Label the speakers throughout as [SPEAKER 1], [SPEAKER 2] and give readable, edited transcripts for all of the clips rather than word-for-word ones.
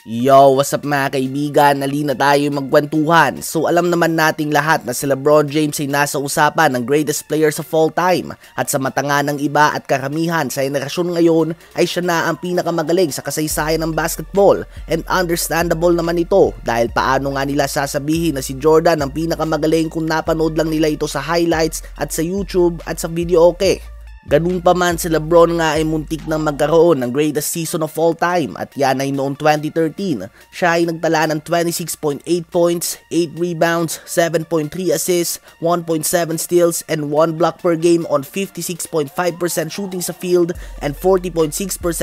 [SPEAKER 1] Yo, what's up mga kaibigan? Halina tayo magkwentuhan. So alam naman nating lahat na si LeBron James ay nasa usapan ng greatest players of all time. At sa mata nga ng iba at karamihan sa henerasyon ngayon ay siya na ang pinakamagaling sa kasaysayan ng basketball. And understandable naman ito dahil paano nga nila sasabihin na si Jordan ang pinakamagaling kung napanood lang nila ito sa highlights at sa YouTube at sa video okay. Ganun pa man si LeBron nga ay muntik nang magkaroon ng greatest season of all time at yan ay noong 2013. Siya ay nagtala ng 26.8 points, 8 rebounds, 7.3 assists, 1.7 steals, and 1 block per game on 56.5% shooting sa field and 40.6%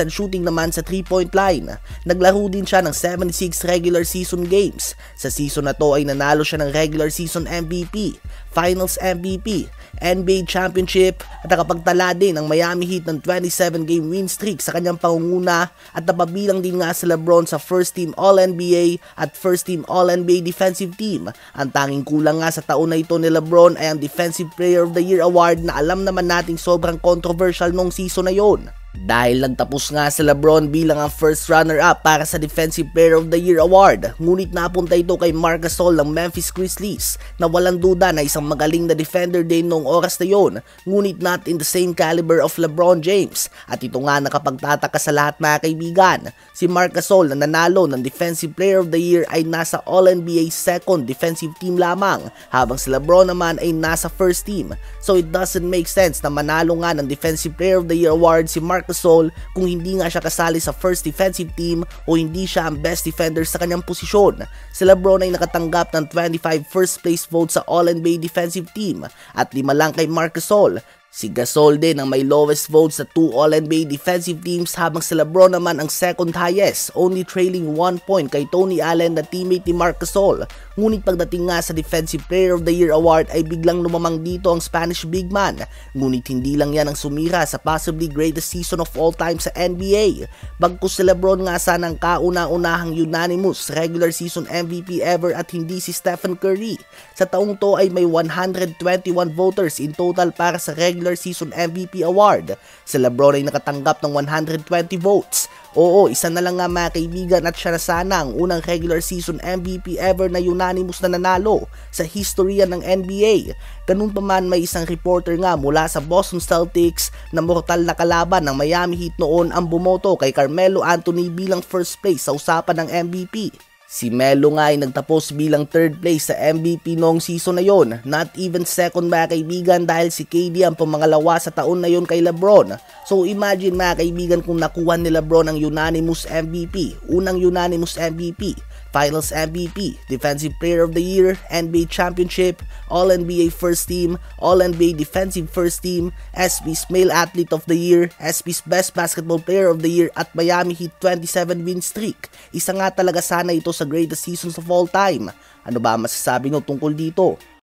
[SPEAKER 1] shooting naman sa 3-point line. Naglaro din siya ng 76 regular season games. Sa season na to ay nanalo siya ng regular season MVP, Finals MVP, NBA Championship at nakapagtala din ng Miami Heat ng 27-game win streak sa kanyang pangunguna at napabilang din nga si LeBron sa first team All-NBA at first team All-NBA defensive team. Ang tanging kulang nga sa taon na ito ni LeBron ay ang Defensive Player of the Year award na alam naman nating sobrang controversial nung season na yon. Dahil nagtapos nga si LeBron bilang ang first runner-up para sa Defensive Player of the Year award, ngunit napunta ito kay Marc Gasol ng Memphis Grizzlies na walang duda na isang magaling na defender din noong oras na yon, ngunit not in the same caliber of LeBron James. At ito nga nakapagtataka sa lahat mga kaibigan, si Marc Gasol na nanalo ng Defensive Player of the Year ay nasa All-NBA second defensive team lamang, habang si LeBron naman ay nasa first team. So it doesn't make sense na manalo nga ng Defensive Player of the Year award si Marc Gasol kung hindi nga siya kasali sa first defensive team o hindi siya ang best defender sa kanyang posisyon. Si LeBron ay nakatanggap ng 25 first place votes sa All-NBA defensive team at 5 lang kay Marc Gasol. Si Gasol din ang may lowest votes sa 2 All-NBA defensive teams, habang si LeBron naman ang second highest, only trailing 1 point kay Tony Allen na teammate ni Marc Gasol. Ngunit pagdating nga sa Defensive Player of the Year award ay biglang lumamang dito ang Spanish big man. Ngunit hindi lang yan ang sumira sa possibly greatest season of all time sa NBA. Bagkus si LeBron nga sanang kauna-unahang unanimous regular season MVP ever at hindi si Stephen Curry. Sa taong to ay may 121 voters in total para sa regular season MVP award. Si LeBron ay nakatanggap ng 120 votes. Oo, isa na lang nga mga kaibigan at siya na sana ang unang regular season MVP ever na unanimous na nanalo sa historya ng NBA. Ganun pa man, may isang reporter nga mula sa Boston Celtics na mortal na kalaban ng Miami Heat noon ang bumoto kay Carmelo Anthony bilang first place sa usapan ng MVP. Si Melo nga ay nagtapos bilang third place sa MVP noong season na yon, not even second mga kaibigan, dahil si KD ang pumangalawa sa taon na yon kay LeBron. So imagine mga kaibigan kung nakuha ni LeBron ang unanimous MVP, unang unanimous MVP, Finals MVP, Defensive Player of the Year, NBA Championship, All-NBA First Team, All-NBA Defensive First Team, SB's Male Athlete of the Year, SB's Best Basketball Player of the Year at Miami Heat 27 win streak. Isa nga talaga sana ito sa greatest seasons of all time. Ano ba masasabi nyo tungkol dito?